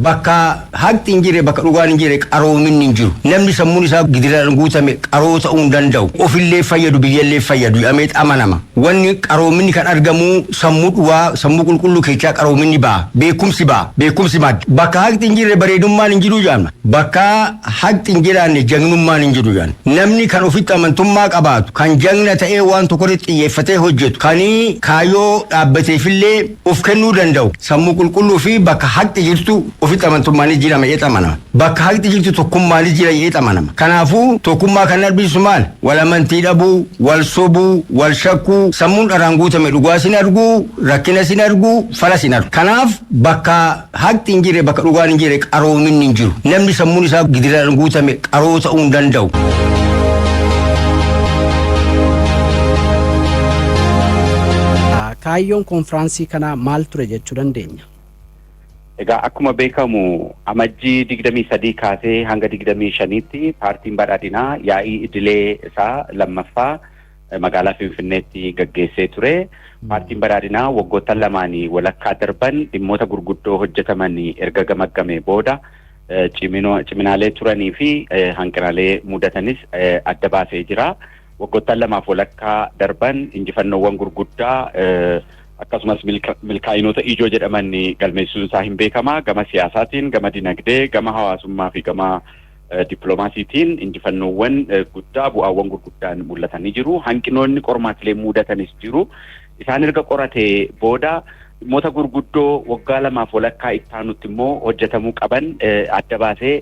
bakka haqti hin jirre bakka dhugaan hin jirre qaroominni hin jiru. Namni sammuun isaa gidiraan guutame qaroo ta'uu hin danda'u. Ofillee fayyadu biyyallee fayyadu ameet amanama. Wanni qaroominni kan argamu sammuu dhuwaa sammuu qulqulluu keessaa qaroominni ba'a. Beekumsi ba'a. Beekumsi madda. Bakka haqti hin jirre bareedummaan hin jiru jaamna. Bakka haqti hin jiraanne jagnummaan hin jiru jaamna. Namni kan ofitti amantummaa qabaatu kan jagna ta'ee waan tokkotti xiyyeeffatee hojjetu kanii kaayoo dhaabbateefillee of kennuu danda'u. Sammuu qulqulluu fi bakka haqti jirtu ofitti amantummaanis jira jedhee amanama. Bakka haqti jirtu tokkummaanis jira jedhee amanama. Kanaafuu tokkummaa kan arbisu maal? Wal amantii dhabuu, wal sobuu, wal shakkuu, sammuun dharaan guutame dhugaa sin argu, rakkina sin argu, fala sin argu. Kanaaf bakka haqti hin jirre bakka dhugaan hin jirre qaroominni hin jiru. Namni sammuun isaa gidiraan guutame qaroo ta'uu hin danda'u. Kaayyoon konfiraansii kana maal ture jechuu dandeenya? Egaa akkuma beekamu amajjii 23 kaasee hanga 25tti paartiin badhaadhinaa yaa'ii idilee isaa lammaffaa magaalaa Finfinneetti gaggeessee ture. Paartiin badhaadhinaa waggoota lamaanii walakkaa darban dhimmoota gurguddoo hojjetaman erga gamaggame booda ciminaalee turanii fi hanqinaalee mudatanis adda baasee jira. Waggoota lamaaf walakkaa darban injifannoowwan gurguddaa akkasumas milkaa'inoota ijoo jedhaman galmeessuun isaa hin beekama. Gama siyaasaatiin, gama dinagdee, gama hawaasummaa fi gama dippiloomaasiitiin injifannoowwan guddaa bu'aawwan gurguddaan mul'atanii jiru. Hanqinoonni qormaatilee mudatanis jiru. Isaan erga qoratee booda dhimmoota gurguddoo waggaa lamaaf walakkaa itti aanutti immoo hojjetamuu qaban adda baasee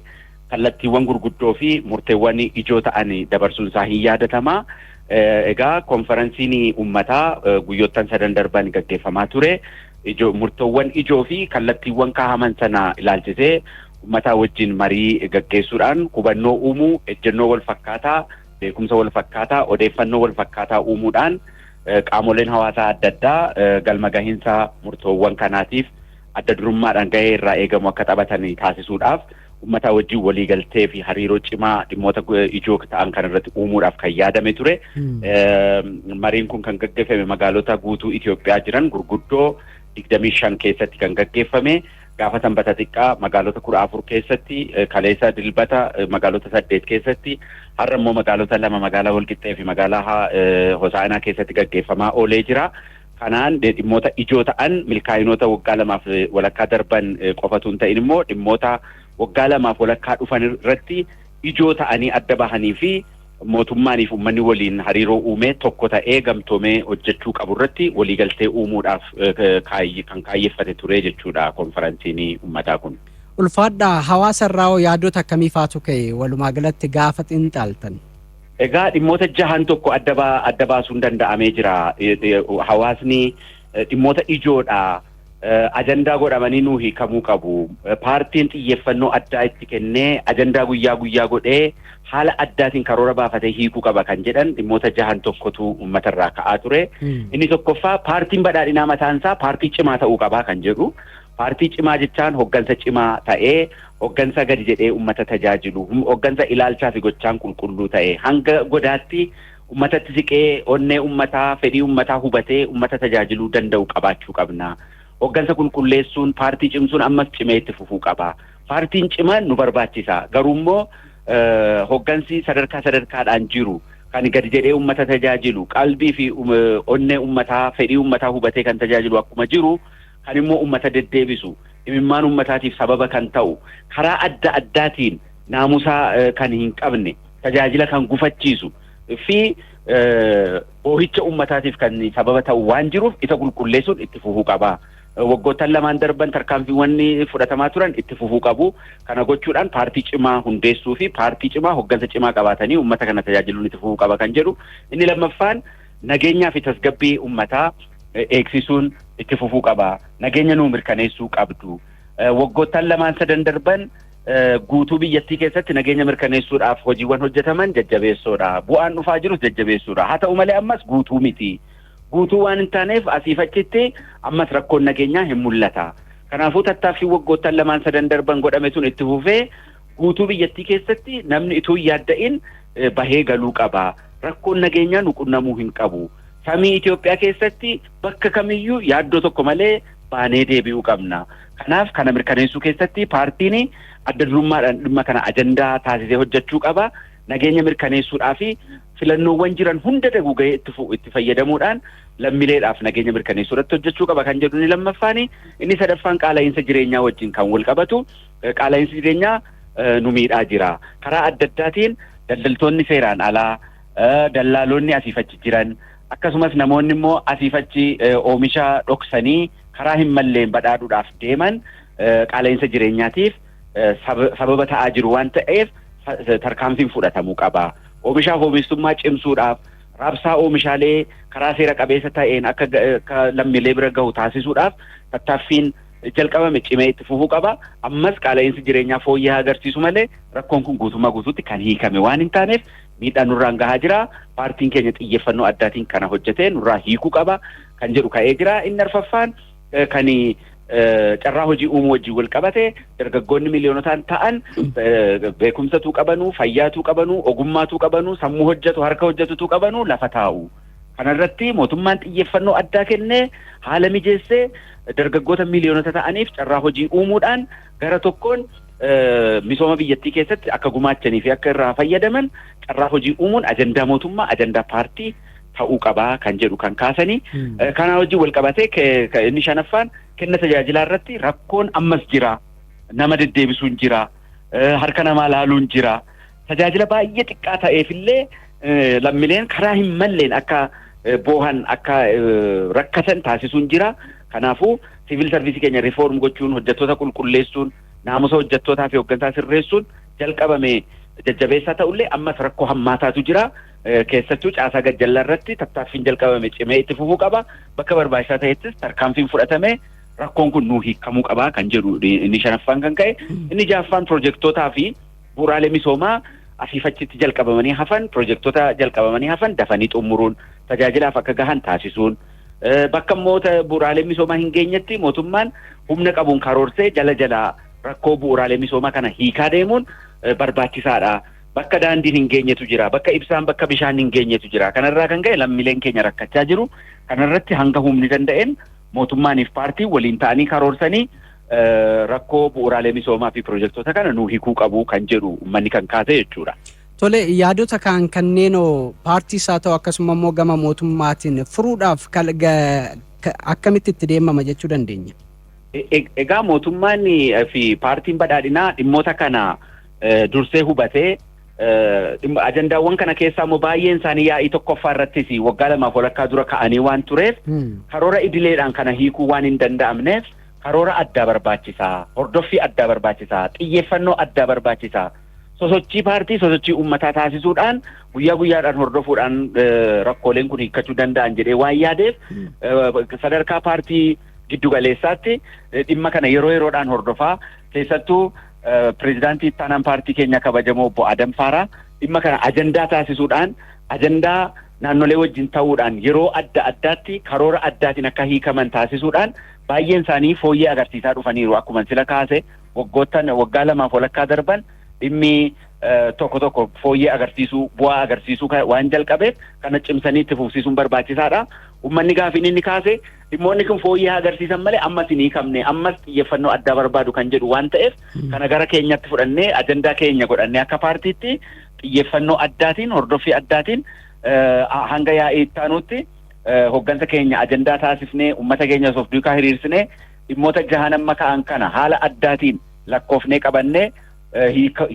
kallattiiwwan gurguddoo fi murteewwan ijoo ta'an dabarsuun isaa hin yaadatama. Egaa konferensiin uummataa guyyoottan 3 darban gaggeeffamaa ture. Murteewwan ijoo fi kallattiiwwan kaahaman sana ilaalchisee uummataa wajjin marii gaggeessuudhaan hubannoo uumuu, ejjennoo wal fakkaataa, beekumsa wal fakkaataa, odeeffannoo wal fakkaataa uumuudhaan qaamoleen hawaasaa adda addaa galma gahinsa murteewwan kanaatiif adda durummaadhaan gahee irraa eegamu akka taphatan taasisuudhaaf uummataa wajjin waliigaltee fi hariiroo cimaa dhimmoota ijoo ta'an kan irratti uumuudhaaf kan yaadame ture. Mariin kun kan gaggeeffame magaalota guutuu Itoophiyaa jiran gurguddoo 25 keessatti kan gaggeeffame. Gaafa sanbata xiqqaa magaalota 14 keessatti, kaleessa dilbata magaalota 8 keessatti, har'a immoo magaalota 2 magaalaa Walqixxee fi magaalaa Hosaanaa keessatti gaggeeffamaa oolee jira. Kanaan dhimmoota ijoo ta'an milkaa'inoota waggaa lamaaf walakkaa darban qofatu hin ta'in immoo dhimmoota waggaa lamaaf walakkaa dhufan irratti ijoo ta'anii adda bahanii fi mootummaaniif uummanni waliin hariiroo uumee tokko ta'ee gamtoomee hojjechuu qabu irratti waliigaltee uumuudhaaf kan kaayyeeffate ture jechuudha konferensiin uummataa kun. Ulfaadhaa hawaasa irraa yaadota akkamii faatu ka'e walumaa galatti gaafa xiinxaltan? Egaa dhimmoota jahan tokko adda baasuun danda'amee jira. Hawaasni dhimmoota ijoodha. Ajandaa godhamanii nuu hiikamuu qabu. Paartiin xiyyeeffannoo addaa itti kennee ajandaa guyyaa godhee haala addaatiin karoora baafatee hiikuu qaba kan jedhan dhimmoota jahan tokkotu uummatarraa ka'aa ture. Inni tokkoffaa paartiin badhaadhinaa mataansaa paartii cimaa ta'uu qabaa kan jedhu. Paartii cimaa jechaan hoggansa cimaa ta'ee hoggansa gadi jedhee uummata tajaajilu, hoggansa ilaalchaa fi gochaan qulqulluu ta'ee hanga godaatti uummatatti siqee onnee uummataa, fedhii uummataa hubatee uummata tajaajiluu danda'u qabaachuu qabna. Hoggansa qulqulleessuun paartii cimsuun ammas cimee itti fufuu qaba. Paartiin cimaan nu barbaachisa. Garuu immoo hoggansi sadarkaadhaan jiru kan gadi jedhee uummata tajaajilu, qalbii fi onnee uummataa, fedhii uummataa hubatee kan tajaajilu akkuma jiru, kan immoo uummata deddeebisu, imimmaan uummataatiif sababa kan ta'u, karaa adda addaatiin naamusaa kan hin qabne, tajaajila kan gufachiisu fi boohicha uummataatiif kan sababa ta'u waan jiruuf isa qulqulleessuun itti fufuu qaba. Waggoottan lamaan darban tarkaanfiiwwan fudhatamaa turan itti fufuu qabu. Kana gochuudhaan paartii cimaa hundeessuu fi paartii cimaa hoggansa cimaa qabaatanii uummata kana tajaajiluun itti fufuu qaba kan jedhu. Inni lammaffaan nageenyaa fi tasgabbii uummataa eegsisuun itti fufuu qaba. Nageenya nuu mirkaneessuu qabdu. Waggoottan lamaan sadan darban guutuu biyyattii keessatti nageenya mirkaneessuudhaaf hojiiwwan hojjetaman jajjabeessuudha. Bu'aan dhufaa jirus jajjabeessuudha. Haa ta'u malee ammas guutuu miti. Guutuu waan hin taaneef asiif achitti ammas rakkoon nageenyaa hin mul'ata. Kanaafuu tattaaffii waggoottan lamaan sadan darban godhame sun itti fufee guutuu biyyattii keessatti namni ituu yaadda'in bahee galuu qaba. Rakkoon nageenyaa nu qunnamuu hin qabu. Samii Itoophiyaa keessatti bakka kamiyyuu yaaddoo tokko malee baanee deebi'uu qabna. Kanaaf kana mirkaneessuu keessatti paartiin adda durummaadhaan dhimma kana ajandaa taasisee hojjechuu qaba. Nageenya mirkaneessuudhaa fi filannoowwan jiran hunda dagugee itti fayyadamuudhaan lammiileedhaaf nageenya mirkaneessuudhaatti hojjechuu qaba kan jedhu ni lammaffaani. Inni sadaffaan qaala'insa jireenyaa wajjin kan wal qabatu. Qaala'insi jireenyaa nu miidhaa jira. Karaa adda addaatiin daldaltoonni seeraan alaa, dallaalonni asiifachi jiran, akkasumas namoonni immoo asiifachi oomisha dhoksanii karaa hin malleen badhaadhuudhaaf deeman qaala'insa jireenyaatiif sababa ta'aa jiru waan ta'eef tarkaanfiin fudhatamuu qaba. Oomishaaf oomishtummaa cimsuudhaaf raabsaa oomishaalee karaa seera qabeessa ta'een akka lammiilee bira gahu taasisuudhaaf tattaaffiin jalqabame cimee itti fufuu qaba. Ammas qaala'insi jireenyaa fooyya'aa agarsiisu malee rakkoon kun guutummaa guutuutti kan hiikame waan hin taaneef miidhaa nurraan gahaa jira. Paartiin keenya xiyyeeffannoo addaatiin kana hojjetee nurraa hiikuu qaba kan jedhu ka'ee jira. Inni arfaffaan kan carraa hojii uumuu wajjin wal qabate dargaggoonni miliyoonotaan ta'an beekumsatuu qabanu, fayyaatuu qabanu, ogummaatuu qabanu, sammuu hojjetu, harka hojjetutuu qabanu lafa taa'u. Kanarratti mootummaan xiyyeeffannoo addaa kennee haala mijeessee dargaggoota miliyoonota ta'aniif carraa hojii uumuudhaan gara tokkoon misooma biyyattii keessatti akka gumaachanii fi akka irraa fayyadaman carraa hojii uumuun ajandaa mootummaa, ajandaa paartii ta'uu qabaa kan jedhu kan kaasanii. Kana wajjin wal qabatee inni shanaffaan kenna tajaajilaa irratti rakkoon ammas jira. Nama deddeebisuun jira. Harka namaa laaluun jira. Tajaajila baay'ee xiqqaa ta'eefillee lammiileen karaa hin malleen akka boohan akka rakkatan taasisuun jira. Kanaafuu siviil sarviisii keenya riifoorm gochuun, hojjettoota qulqulleessuun, naamusa hojjettootaa fi hooggansaa sirreessuun jalqabame jajjabeessaa ta'ullee ammas rakkoo hammaataatu jira. Keessattuu caasaa gajjallaa irratti tattaaffiin jalqabame cimee itti fufuu qaba. Bakka barbaachisaa ta'ettis tarkaanfiin fudhatamee rakkoon kun nuu hiikamuu qabaa kan jedhu inni shanaffaan kan ka'e. Inni ja'affaan piroojektootaa fi bu'uuraalee misoomaa asiifachitti jalqabamanii hafan, piroojektota jalqabamanii hafan dafanii xumuruun, tajaajilaaf akka gahan taasisuun, bakka immoo bu'uuraalee misoomaa hin geenyetti mootummaan humna qabuun karoorsee jala rakkoo bu'uuraalee misoomaa kana hiikaa deemuun barbaachisaadha. Bakka daandiin hin geenyetu jira, bakka ibsaan, bakka bishaan hin geenyetu jira. Kanarraa kan ka'e lammiileen keenya rakkachaa jiru. Kanarratti hanga humni danda'een mootummaaniif paartiin waliin ta'anii karoorsanii rakkoo bu'uuraalee misoomaa fi piroojektota kana nuu hiikuu qabu kan jedhu uummanni kan kaase jechuudha. Tole, yaadota kanneenoo paartiis haa ta'u akkasuma immoo gama mootummaatiin furuudhaaf akkamitti itti deemama jechuu dandeenya? Egaa mootummaan fi paartiin badhaadhinaa dhimmoota kana dursee hubatee ajandaawwan kana keessaa immoo baay'een isaanii yaa'ii tokkoffaa irrattis waggaa 2 walakkaa dura ka'anii waan tureef karoora idileedhaan kana hiikuu waan hin danda'amneef karoora addaa barbaachisaa, hordoffii addaa barbaachisaa, xiyyeeffannoo addaa barbaachisaa, sosochii paartii, sosochii uummataa taasisuudhaan guyyaa guyyaadhaan hordofuudhaan rakkooleen kun hiikkachuu danda'an jedhee waan yaadeef sadarkaa paartii giddu galeessaatti dhimma kana yeroo yeroodhaan hordofaa. Keessattuu pireezidaantii ittaanaan paartii keenya kabajamoo obbo Adam Faaraa dhimma kana ajandaa taasisuudhaan, ajandaa naannolee wajjin ta'uudhaan yeroo adda addaatti karoora addaatiin akka hiikaman taasisuudhaan baay'een isaanii fooyyee agarsiisaa dhufaniiru. Akkuma sila kaase waggaa 2 walakkaa darban dhimmi tokko fooyyee agarsiisuu, bu'aa agarsiisuu waan jalqabeef kana cimsanii itti fufsiisuun barbaachisaadha. Uummanni gaafiin inni kaase dhimmoonni kun fooyyee agarsiisan malee ammas hin hiikamne, ammas xiyyeeffannoo addaa barbaadu kan jedhu waan ta'eef kana gara keenyatti fudhannee ajandaa keenya godhannee akka paartiitti xiyyeeffannoo addaatiin, hordoffii addaatiin hanga yaa'ii itti aanutti hooggansa keenya ajandaa taasifnee uummata keenyas of duukaa hiriirsinee dhimmoota 6 amma ka'an kana haala addaatiin lakkoofnee qabannee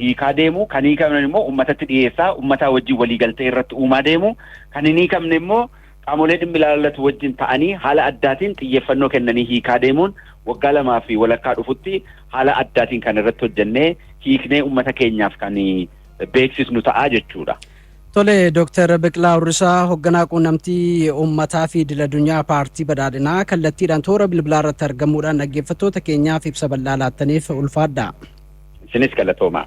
hiikaa deemu. Kan hiikamne immoo uummatatti dhiyeessaa, uummataa wajjin waliigaltee irratti uumaa deemu. Kan hin hiikamne immoo qaamolee dhimmi ilaallatu wajjin ta'anii haala addaatiin xiyyeeffannoo kennanii hiikaa deemuun waggaa 2 walakkaa dhufutti haala addaatiin kan irratti hojjennee hiiknee uummata keenyaaf kan beeksisnu ta'a jechuudha. Tole, Dr. Biqilaa Hurrisaa, hoogganaa quunnamtii uummataa fi idil-addunyaa paartii badhaadhinaa kallattiidhaan toora bilbilaa irratti argamuudhaan dhaggeeffattoota keenyaaf ibsa bal'aa laattaniif ulfaadhaa. Isinis galatoomaa.